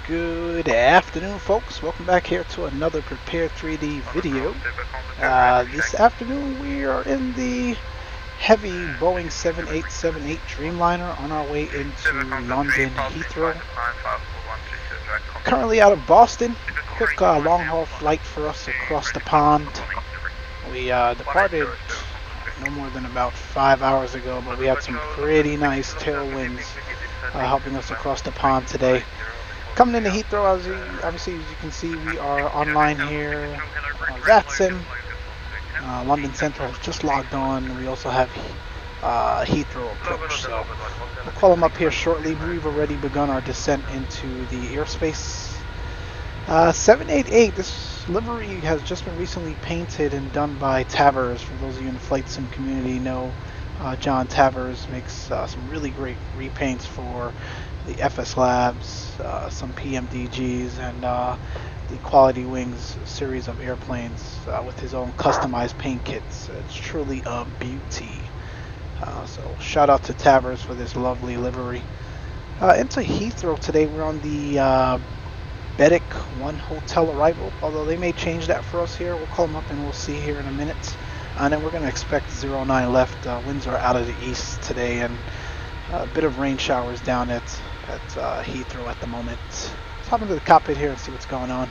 Good afternoon, folks. Welcome back here to another Prepare 3D video. This afternoon we are in the heavy Boeing 7878 Dreamliner on our way into London Heathrow. Currently out of Boston. Quick long-haul flight for us across the pond. We departed no more than about 5 hours ago, but we had some pretty nice tailwinds helping us across the pond today. Coming into Heathrow, obviously as you can see, we are online here. VATSIM, London Central has just logged on. We also have Heathrow approach, so we'll call them up here shortly. We've already begun our descent into the airspace. 788, this livery has just been recently painted and done by Tavers. For those of you in the flight sim community know, John Tavers makes some really great repaints for the FSLABS, some PMDGs, and the Quality Wings series of airplanes with his own customized paint kits. It's truly a beauty. So shout out to Tavers for this lovely livery. Into Heathrow today, we're on the Bedek 1 hotel arrival, although they may change that for us here. We'll call them up and we'll see here in a minute. And then we're going to expect 09 left. Winds are out of the east today, and a bit of rain showers down at Heathrow at the moment. Let's hop into the cockpit here and see what's going on.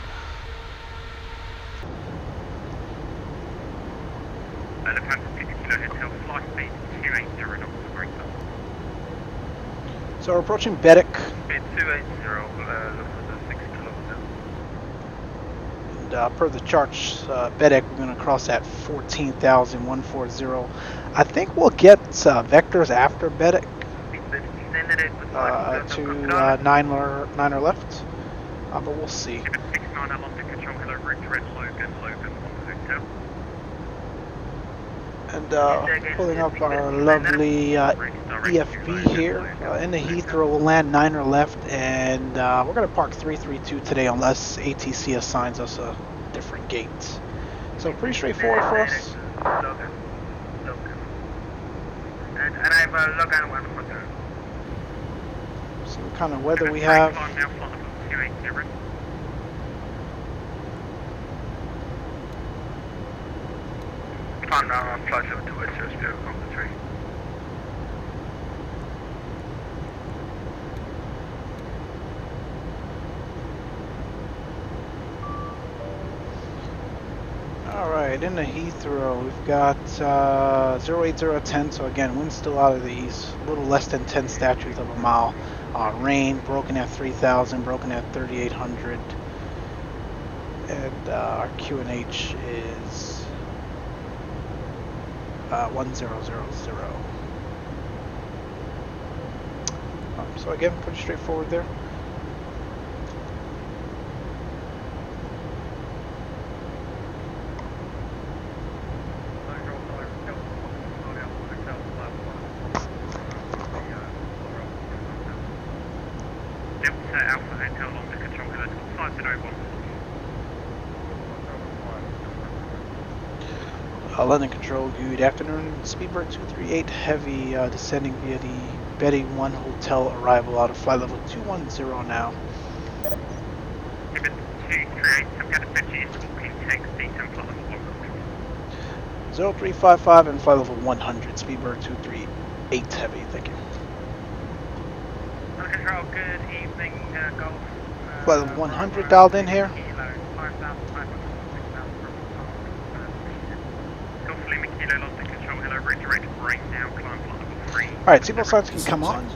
So we're approaching Bedek. 280, look for the 6 kilometers. And per the charts, Bedek, we're going to cross at 14,140. I think we'll get vectors after Bedek. To niner left, but we'll see. And pulling up our lovely EFB here in the Heathrow. We'll land niner left, and we're going to park 332 today unless ATC assigns us a different gate. So pretty straightforward for us. And I have a Logan 1 for there. See what kind of weather we have. Found our flight level 280, Spirit Combat 3. Alright, in the Heathrow, we've got 08010, so again, wind's still out of the east, a little less than 10 statutes of a mile. Rain, broken at 3,000, broken at 3,800. And our QNH is 1000. So again, pretty straightforward there. London Control, good afternoon. Speedbird 238 Heavy descending via the Bedek 1 hotel arrival out of flight level 210 now. 0355 and flight level 100. Speedbird 238 Heavy, thank you. London Control, good evening, Golf. Flight level 100 dialed in here. Alright, Zibo signs can come on.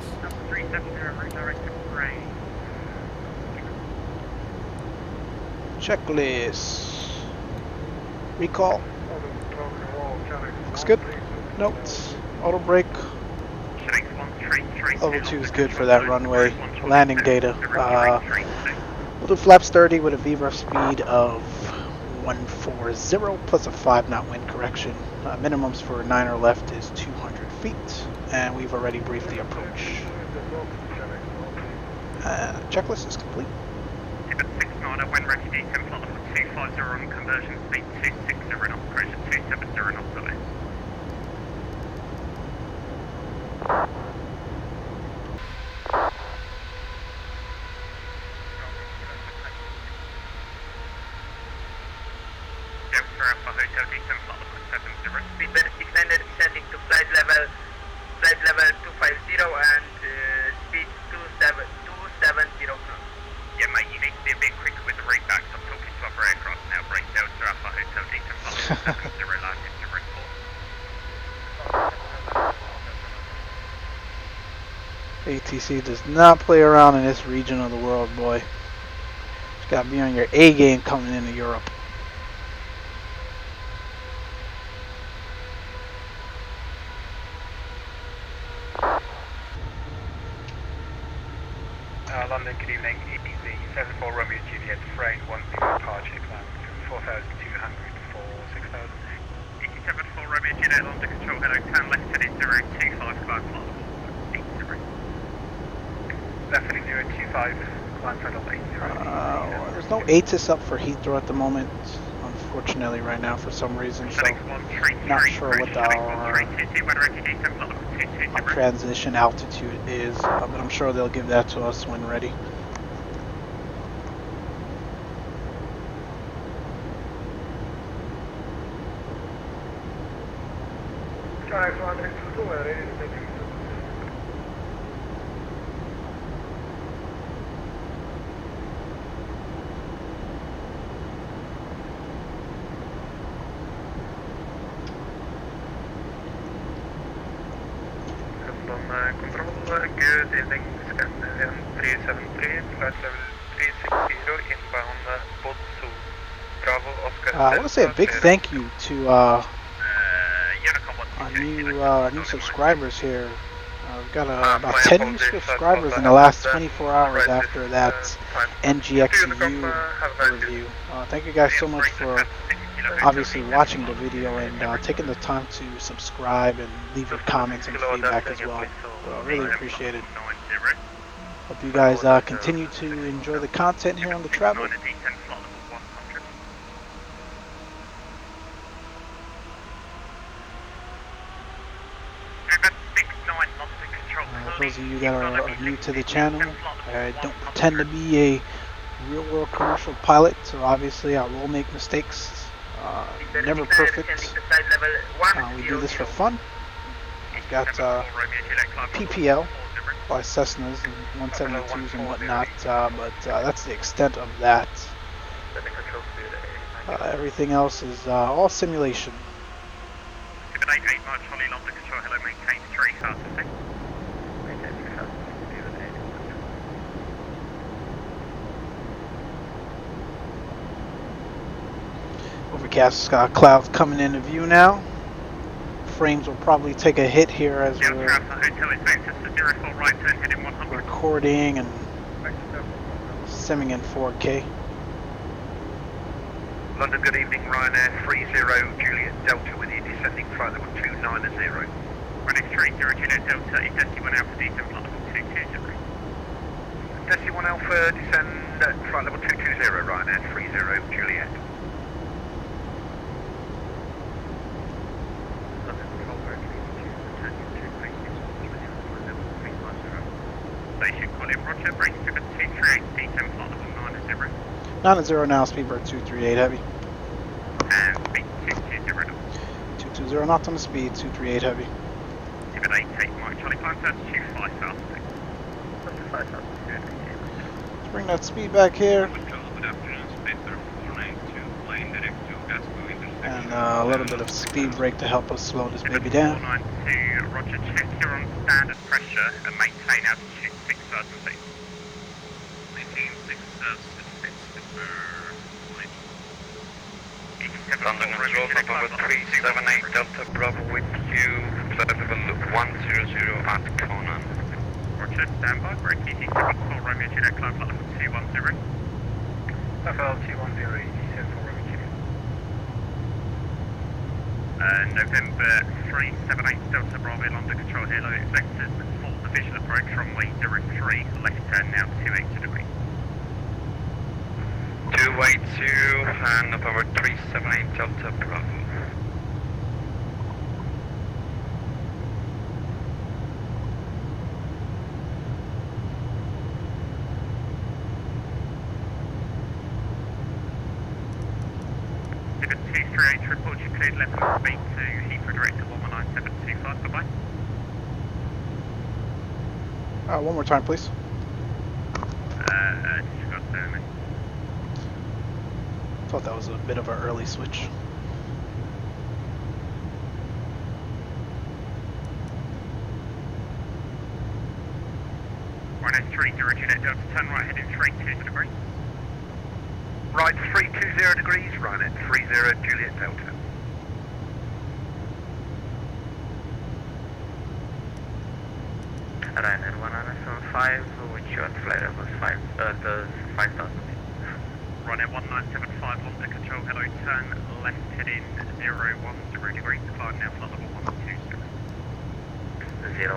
Checklist. Recall. Looks good. Notes. Auto brake. Level 2 is good for that runway. Landing data. We'll do flaps 30 with a VREF speed of 140 plus a 5-knot wind correction. Minimums for niner left is 200 feet, and we've already briefed the approach. Checklist is complete. 6 knots, when ready, 10 flight level 250 on conversion speed 260 knots, approach at 270 knots delay. Hotel Decent Flight Level 70. Speedbird extended descending to flight level 250 and speed 270 knots. Yeah, mate, you need to be a bit quicker with the readbacks. I'm talking to other aircraft now. Brace Delta Alpha Hotel Decent Flight Level 70, landing to report. ATC does not play around in this region of the world, boy. You gotta be on your A game coming into Europe. London, good evening. Easy 74 Romeo Juliet, frame 10 departure, climb 4,200 for 6,000. 74 Romeo Juliet, London Control, hello, turn left heading 025, climb flight level 80. Left heading 025, climb flight level 80. There's no ATIS up for Heathrow at the moment, unfortunately, right now for some reason. So, not sure what our transition altitude is, but I'm sure they'll give that to us when ready. Control, good evening, Scandinavian 373, flight level 360, inbound Botsu, Bravo, Oscar. I want to say a big thank you to our new subscribers here. We've got about 10 new subscribers in the last 24 hours after that NGXU review. Thank you guys so much for obviously watching the video and taking the time to subscribe and leave your comments and feedback as well. Really appreciate it. Hope you guys continue to enjoy the content here on the travel. Those of you that are new to the channel, I don't pretend to be a real-world commercial pilot, so obviously I will make mistakes. Never perfect. We do this for fun. We've got PPL by Cessnas and 172s and whatnot, but that's the extent of that. Everything else is all simulation. Overcast clouds coming into view now. Frames will probably take a hit here as we're recording and simming in 4K. London, good evening, Ryanair 30 Juliet Delta with you, descending flight level 290. Ryanair 30 Juliet Delta, is SC1 Alpha descend flight level 220. SC1 Alpha descend flight level 220, Ryanair 30 Juliet. Station calling Roger, brace to 238, descend flight level 90. 90 now, speedbird 238 heavy. And speed 220 knots. 220 knots on the speed, 238 heavy. Give it 88, Mike Charlie, climb to altitude 5,000. Let's bring that speed back here. And a little bit of speed brake to help us slow this baby down. 492, Roger, check you're on standard pressure and maintain altitude 6,000 feet. Maintain 6,000 feet. London control number 378 Delta Bravo with you, flight level 100 at Conan. Roger, standby, break easy 74 Romeo Juliet, climb flight level 210. FL 210, EG74 Romeo Juliet. November 378 Delta Bravo, London control here, low vectors, full division approach, runway 03, left turn now 280 degrees. 282 and November 378 Delta Bravo. David 238, report you cleared left on speed to Heathrow direct to 119.725, bye-bye. One more time, please. Disregard there, mate. Thought that was a bit of an early switch. Rhino 30, Juliet Delta, turn right heading 32 degrees. Right, 320 degrees, Rhino 30 Juliet Delta. Ryanair 1975, which your flight level 5,000. Ryanair 1975, London control, hello, turn left heading 010 degrees, climb now flight level 120. 010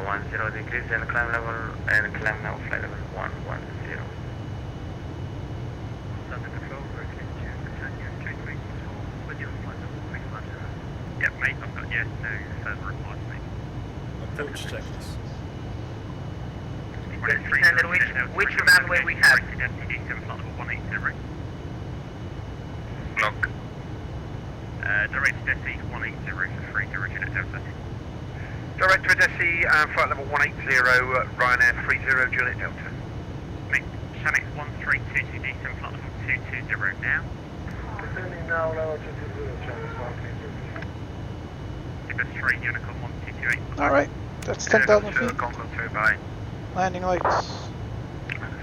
degrees and climb now flight level 110. London control, rotate to return your straight away control, with your flight level 350. Yep, mate, I've got yes, no further replies, mate. Approach checklist. Descended, which runway we have? Block. Direct to SE 180 for 30 Juliet Delta. Director at SE, flight level 180, Ryanair 30 Juliet Delta. Mate, Shanix 1322 descend flight level 220 now. Descending now, level 220, channel 180. Give us 3, Unicom 1228. Alright, that's 10,000 feet. Contact 2 by. Landing lights.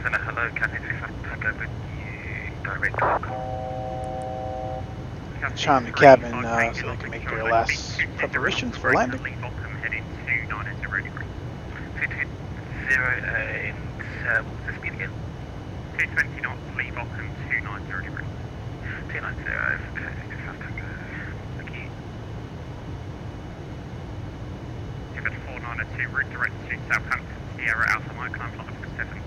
Send a hello, Cathay 35 Tango with you, direct to Chime the cabin so they can make their last preparations for landing. Leave Ockham heading 290 degrees. 220 and what's the speed again? 220 knots, leave Ockham 290 degrees. 290, Cathay 35 Tango. Thank you. Give it 492, route direct to Southampton, Sierra Alpha Mike, climb flight level 70.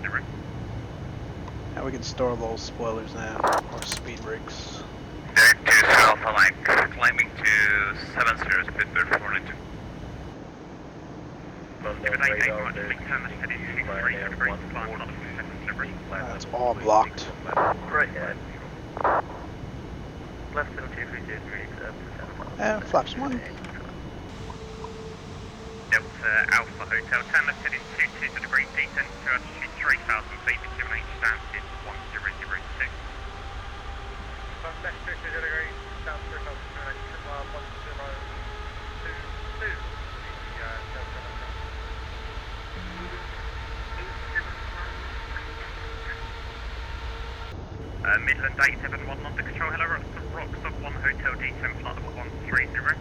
Now we can store those spoilers now, or speed brakes. Direct to Alpha Mike, climbing to 70, speedbird 492. Give it 88 knots, fleet turn left heading 23 degrees, climb flight level 70. That's all blocked. Right, left 230 degrees, And flaps 1. Delta Alpha Hotel, turn left heading 220 degrees, descend to altitude 3,000 feet, the QNH stands is 1002. Left 220 degrees, down 3,000 102. Midland 871 London control, hello, rocks of 1 hotel, descend flight level 130.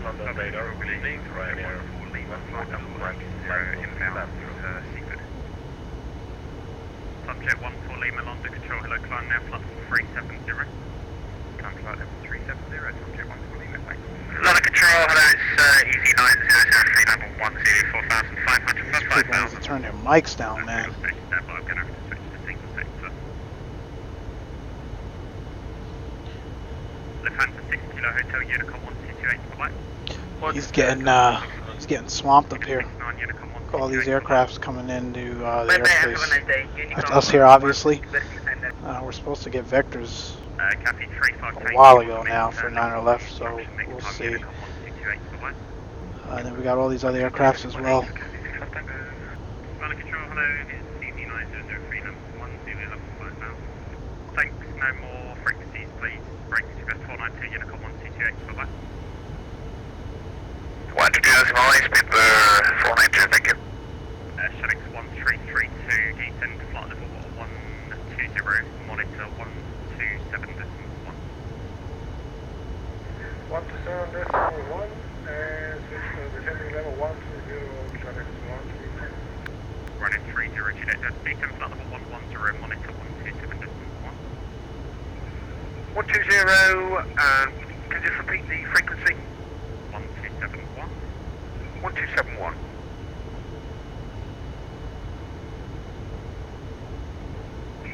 London radar, good evening, Ryanair 110 inbound, Seaford. Subject 14 Lima London control, hello, climb now flight level 370. Climb flight level 370, subject 14 Lima, thanks. London control, hello, it's easy 9003 level 10 4500 plus These people need to 5000. turn their mics down, man. I'm going to have to switch to single sector. Lufthansa 6 Kilo Hotel Unicom 1228, bye-bye. He's getting swamped up here. 9 Unicom 128. All these aircrafts coming into the Bye bye, have a airspace. nice day. That's us here, obviously. We're supposed to get vectors Cathay 35 a while ago now for 9 left, so we'll see. And then we got all these other aircrafts as well. Runner control, hello, it's CZ 9003 number 10 now. Thanks, no more frequencies, please. Break to best 492 Unicom 1228, bye-bye. 120 speedbird 492, thank you. Shanix 1332, descend to flight level 120, monitor 127.1. 127.1 and switch to descending level 120, traffic 130. Running 30, Juliet, descend flight level 110, monitor 127.1. 120, can you just repeat the frequency? 1271. 1271.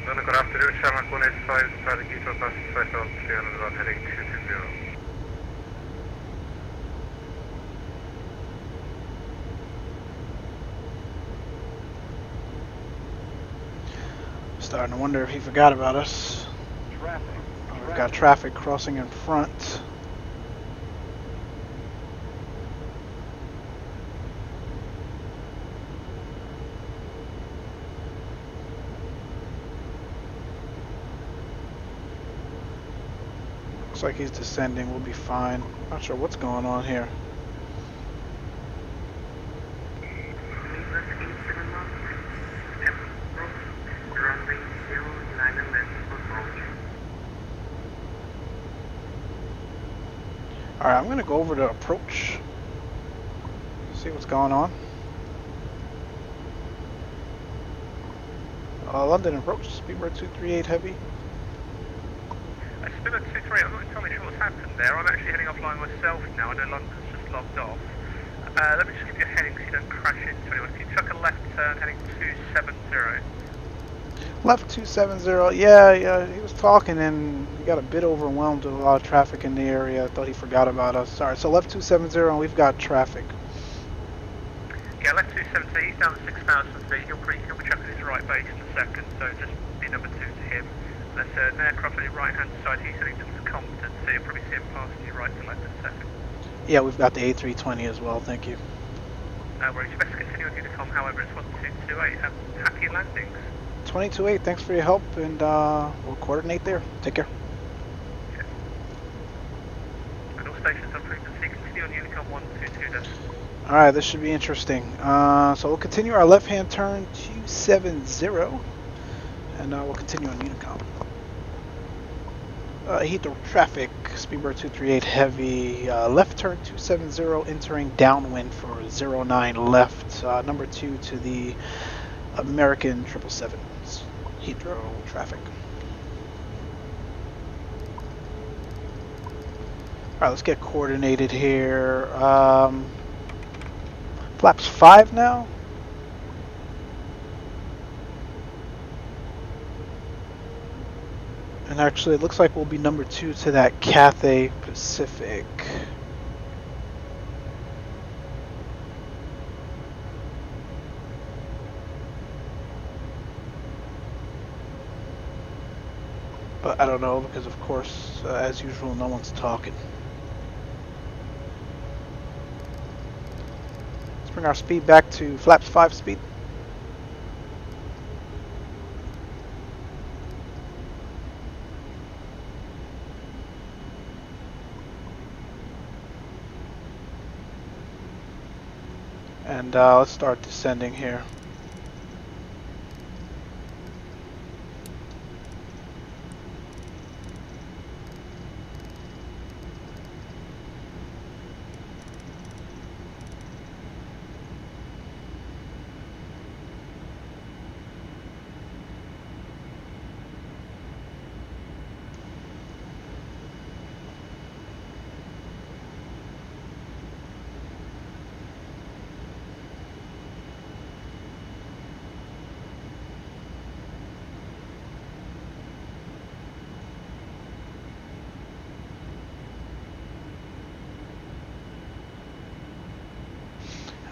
Good afternoon, Sherman 185, starting Heathrow, passing 5,300 heading 220. Starting to wonder if he forgot about us. We've got traffic crossing in front. Looks like he's descending. We'll be fine. Not sure what's going on here. Alright, I'm going to go over to approach. See what's going on. London approach, Speedbird 238 heavy. Speedbird 238, I'm not entirely sure what's happened there. I'm actually heading offline myself now. I know London's just logged off. Let me just give you a heading so you don't crash into anyone. Can you chuck a left turn heading 270? Left 270, yeah, he was talking and he got a bit overwhelmed with a lot of traffic in the area. I thought he forgot about us. Alright, so left 270 and we've got traffic. Yeah, left 270, he's down at 6,000 feet. He'll be chucking his right base in a second, so just be number 2 to him. There's an aircraft on your right hand side, he's heading towards Compton, so you'll probably see him passing you right to left in a second. Yeah, we've got the A320 as well, thank you. We're expected to continue on Unicom, however, it's 1228. Happy landings. 228, thanks for your help, and we'll coordinate there. Take care. Yeah. And all stations on frequency, continue on Unicom 122 then. Alright, this should be interesting. So we'll continue our left-hand turn 270, and we'll continue on Unicom. Heathrow traffic, Speedbird 238 heavy, left turn 270, entering downwind for 09 left, number 2 to the American 777s, Heathrow traffic. Alright, let's get coordinated here. Flaps 5 now. And actually, it looks like we'll be number 2 to that Cathay Pacific. But I don't know because, of course, as usual, no one's talking. Let's bring our speed back to flaps 5 speed. And let's start descending here.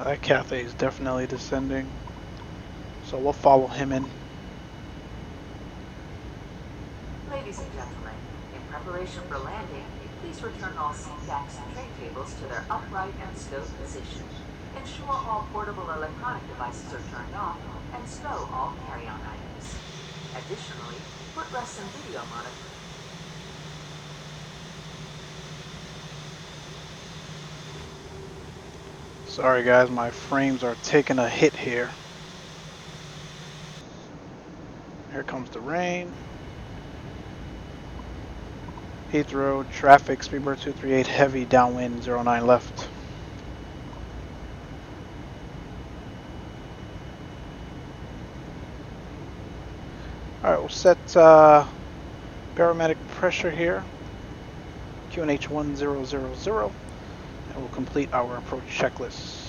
That Cathay is definitely descending, so we'll follow him in. Ladies and gentlemen, in preparation for landing, please return all seat backs and tray tables to their upright and stowed position. Ensure all portable electronic devices are turned off and stow all carry-on items. Additionally, put rest and video monitoring. Sorry guys, my frames are taking a hit here. Here comes the rain. Heathrow traffic, Speedbird 238 heavy, downwind 09 left. Alright, we'll set barometric pressure here, QNH 1000. And we'll complete our approach checklist.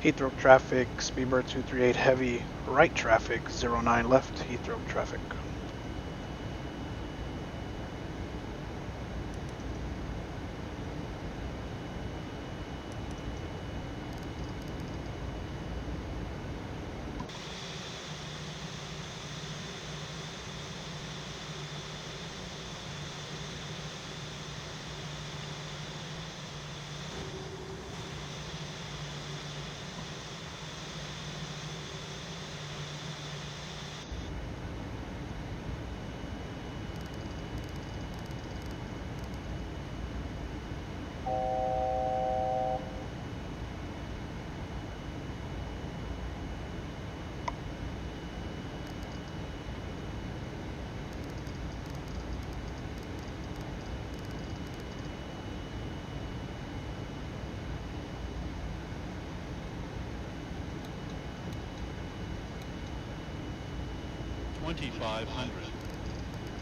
Heathrow traffic, Speedbird 238 heavy, right traffic, 09 left, Heathrow traffic.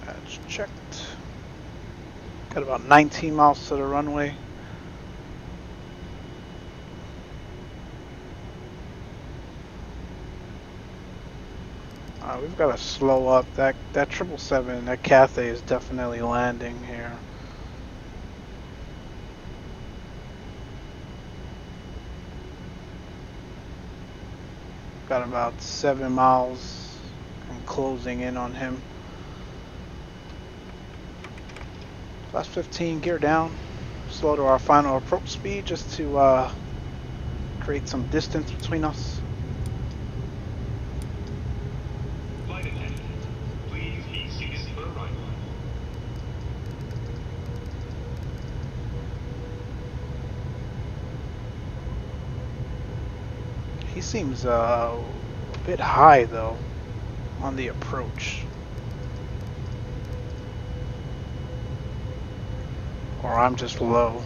That's checked. Got about 19 miles to the runway. We've got to slow up. That 777, that Cathay is definitely landing here. Got about 7 miles. I'm closing in on him. Last 15, gear down. Slow to our final approach speed just to create some distance between us. Flight attendant, please be seated to the right. He seems a bit high though on the approach. Or I'm just low.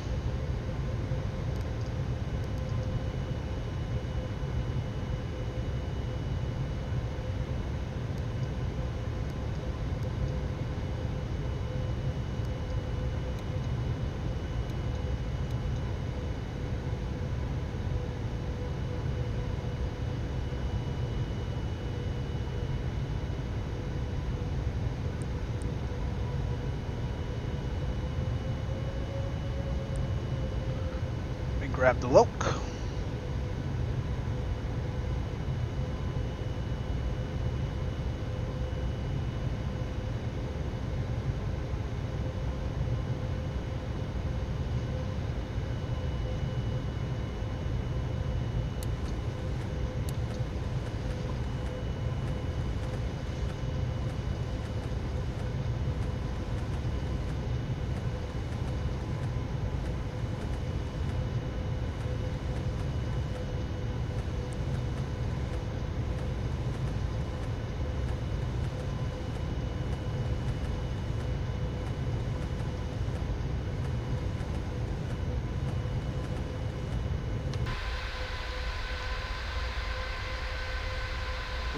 Grab the loc.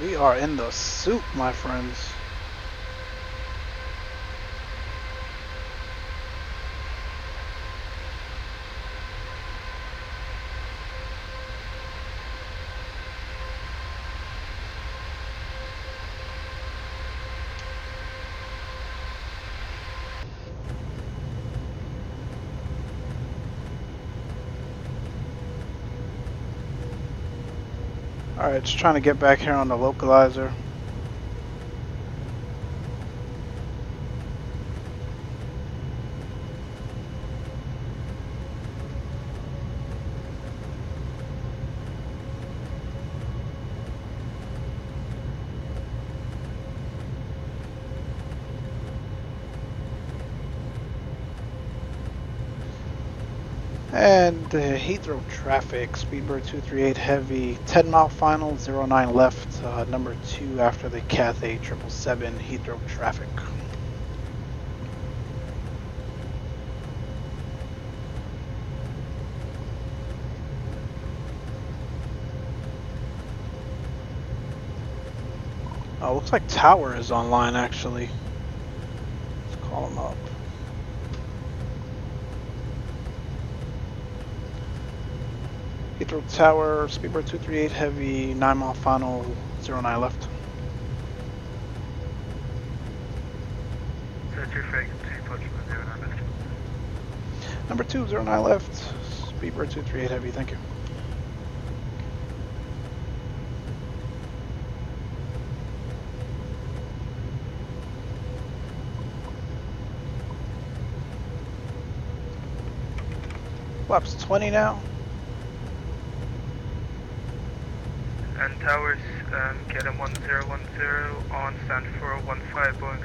We are in the soup, my friends. Alright, just trying to get back here on the localizer. And Heathrow traffic, Speedbird 238 heavy, 10 mile final, 09 left, number 2 after the Cathay 777, Heathrow traffic. Looks like Tower is online actually. Let's call him up. Heathrow Tower, Speedbird 238 Heavy, 9 mile final, 09 left. So 238, 2 punch from 09 left. Number 2, 09 left, Speedbird 238 Heavy, thank you. Flaps 20 now. And towers, KLM 1010 on stand 415 Boeing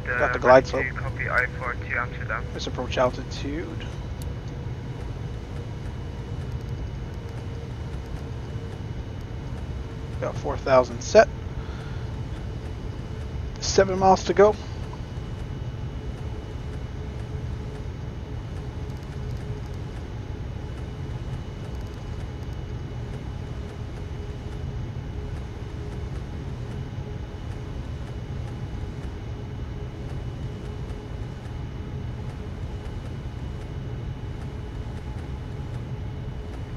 737-800. Got the glide slope. Copy I-4 to Amsterdam. Let's approach altitude. Got 4,000 set. 7 miles to go.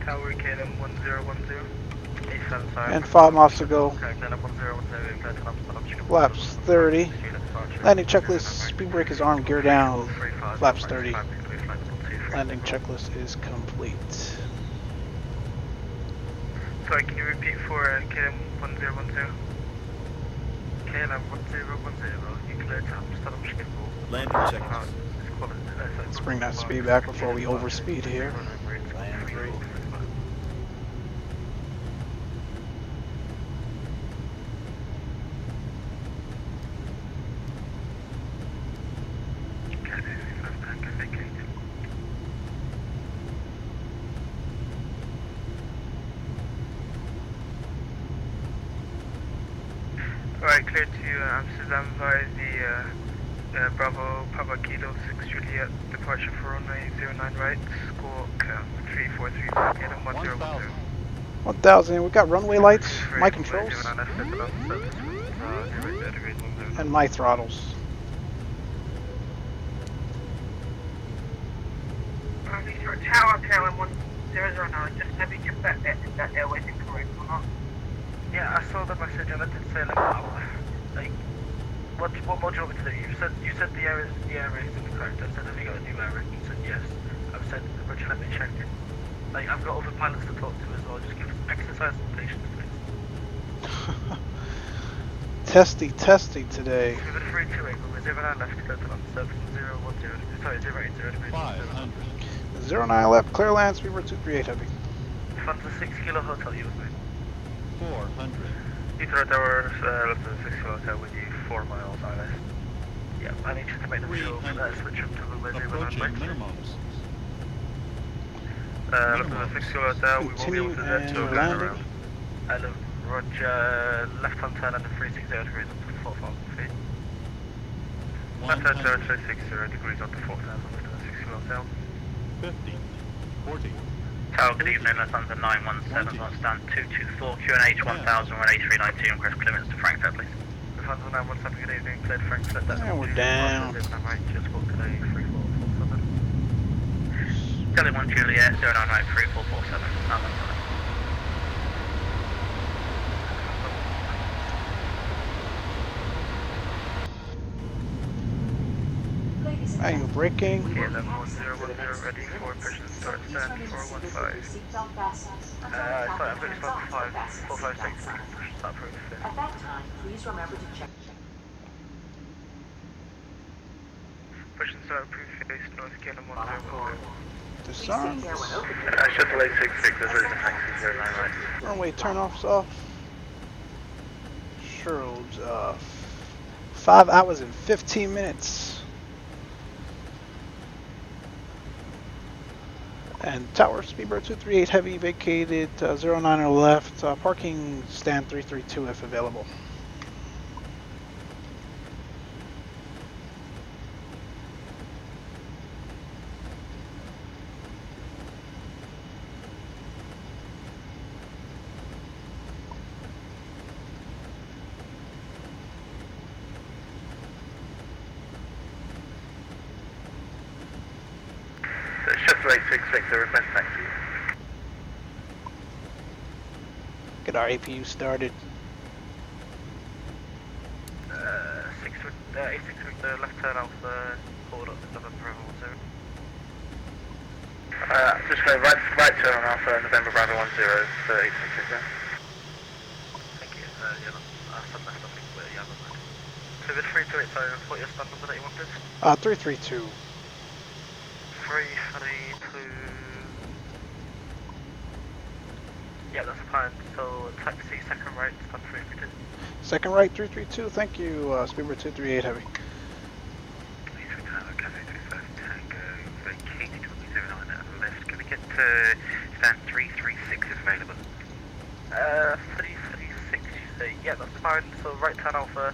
Tower KLM 1010. And 5 miles to go. Flaps 30. Landing checklist, speed brake is armed, gear down. Flaps 30. Landing checklist is complete. Sorry, can you repeat for KLM 1010? KLM 1010, you cleared to Amsterdam Schiphol. Landing checklist. Let's bring that speed back before we overspeed here. Land 3. Alright, clear to Amsterdam via the Bravo Papa Kilo 6 Juliet, departure for runway 09 right, squawk 343 KLM 1010. 1,000, we got runway lights, my controls, and my throttles. Tower KLM 1009, just have you check that airway's incorrect or not? Yeah, I saw the message and I did say like what more do you want me to do? You said the area is incorrect. I said, have you got a new area? You said yes. I've said, Roger, let me check it. Like, I've got other pilots to talk to as well. Just give exercise some patience, please. Testy today. Give it a 328, we're 09 left to go to land 7010. Sorry, 080 degrees. 500. 09 left, clear land, speedbird 238 heavy. Funds a 6 kilo hotel, you with me. 400. Heathrow Tower, left to the 6 kilo hotel with you, 4 miles ILS. Yeah, I need you to make the sure switch up to runway 09 Approaching right. minimums. Left to the 6 kilo hotel, we won't be Continue able to get and to a landing. around. Roger, left hand turn under 360 degrees up to 4,000 feet. Left hand turn 360 degrees up to 4,000 feet to the 6 kilo hotel. 50. 40. Tower, good evening, Lufthansa 917, on stand 224, QNH 1000, run A392, request clearance to Frankfurt, please. Lufthansa 917, good evening, cleared Frankfurt, that's And we're down. right, just walk today, 3447. Delhi 1 Juliet, 09 right, 3447, Ladies and Manual gentlemen, braking. KLM 1010 ready for mission start stand 415. Sorry, I've got you start 456, start for the At that time, please remember to check. Push and start approved face north KLM 1010. Disarm. Shuttle 866, there's already a taxi 09 right. Runway turnoffs off. Sure, 5 hours and 15 minutes. And tower, speedbird 238 heavy, vacated, 09 left, parking stand 332 if available. Shuttle 866, there is no taxi. get our APU started. 86 with the left turn Alpha, hold up to November Bravo 10. Just go right turn on Alpha, November Bravo 10, 36 there. Thank you. Yeah, some left, I think, but yeah, I'm not. So with 328, so what your stand number that you wanted? 332. 332. Yeah, that's fine. So taxi, second right, stand 332. Second right, 332. Thank you, Speedbird 238 Heavy. Can we get to stand 336 is available? 336, you say? Yeah, that's fine. So right turn Alpha,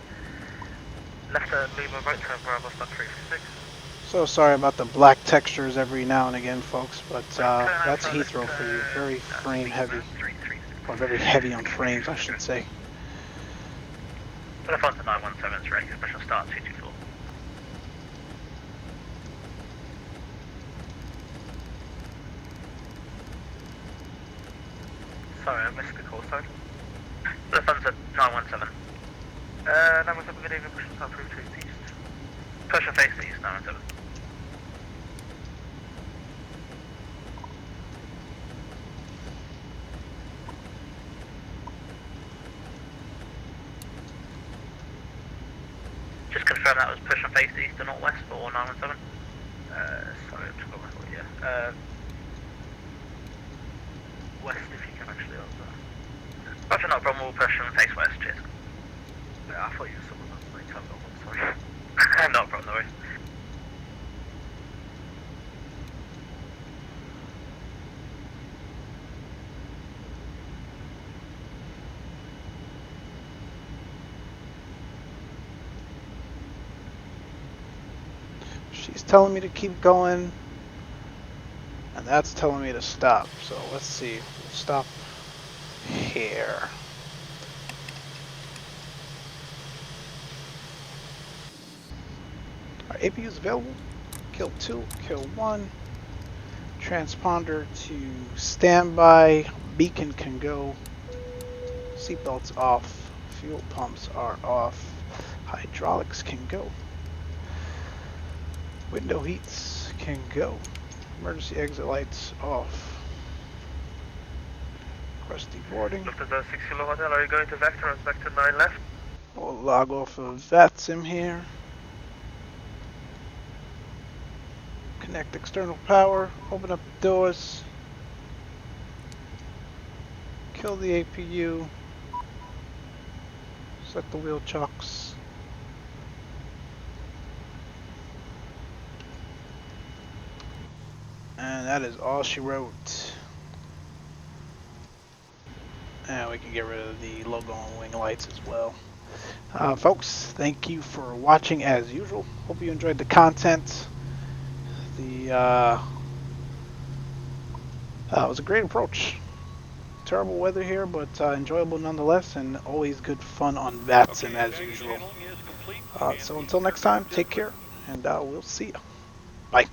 left turn Lima, right turn Bravo, stand 336. So sorry about the black textures every now and again, folks, but that's Heathrow for you. Very frame heavy. Or very heavy on frames, I should say. Telephone to 917 is ready, special start 224. Sorry, I missed the call sign. Telephone to 917. 917, good evening, push stand 332 east. Push and face east, 917. Just confirm that was push and face east and not west for 917. Sorry, I'm just going back, yeah. West if you can actually answer. Roger, not a problem, we'll push and face west, cheers. Yeah, I thought you were someone else, like, tell me I'm sorry. Not a problem, no worries. She's telling me to keep going, and that's telling me to stop. So let's see. We'll stop here. Our APU is available. Kill 2, kill 1. Transponder to standby. Beacon can go. Seatbelts off. Fuel pumps are off. Hydraulics can go. Window heats can go. Emergency exit lights off. Rusty boarding. Lufthansa 6 Kilo Hotel, are you going to Vector or Vector 9 left? We'll log off of VATSIM here. Connect external power. Open up the doors. Kill the APU. Select the wheel chocks. And that is all she wrote. And we can get rid of the logo on wing lights as well. Folks, thank you for watching as usual. Hope you enjoyed the content. It was a great approach. Terrible weather here, but enjoyable nonetheless, and always good fun on VATSIM as usual. So until next time, take care, and we'll see you. Bye.